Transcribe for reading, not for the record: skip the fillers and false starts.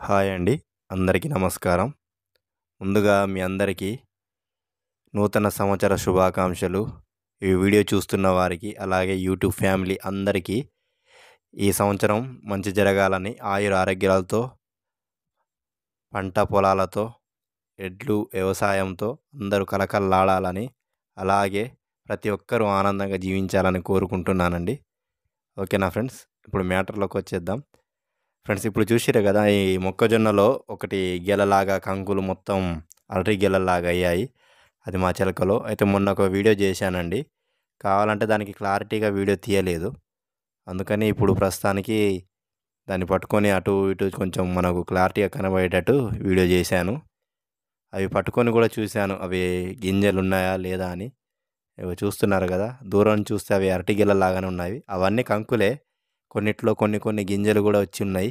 Hi అండి. అందరికీ నమస్కారం. ముందుగా మీ అందరికీ నూతన సంవత్సర శుభాకాంక్షలు. ఈ వీడియో చూస్తున్న వారికి, అలాగే యూట్యూబ్ ఫ్యామిలీ అందరికీ ఈ సంవత్సరం మంచి జరగాలని ఆయుర ఆరోగ్యాలతో, పంట పొలాలతో, ఎడ్లు వ్యవసాయంతో అందరూ కళకళలాడాలని, అలాగే ప్రతి ఒక్కరూ ఆనందంగా జీవించాలని కోరుకుంటున్నానండి. ఓకేనా ఫ్రెండ్స్? ఇప్పుడు మ్యాటర్‌లోకి వచ్చేద్దాం. ఫ్రెండ్స్, ఇప్పుడు చూసిర్రు కదా! ఈ మొక్కజొన్నలో ఒకటి గెలలాగా కంకులు మొత్తం అరటి గెలల్లాగా అయ్యాయి. అది మా చిలకలో. అయితే మొన్న ఒక వీడియో చేశానండి. కావాలంటే దానికి క్లారిటీగా వీడియో తీయలేదు. అందుకని ఇప్పుడు ప్రస్తుతానికి దాన్ని పట్టుకొని అటు ఇటు కొంచెం మనకు క్లారిటీగా కనబడేటట్టు వీడియో చేశాను. అవి పట్టుకొని కూడా చూశాను. అవి గింజలున్నాయా లేదా అని. ఇగో చూస్తున్నారు కదా! దూరం నుంచి చూస్తే అవి అరటి గెలల్లాగానే ఉన్నాయి. అవన్నీ కంకులే. కొన్నిట్లో కొన్ని కొన్ని గింజలు కూడా వచ్చి ఉన్నాయి.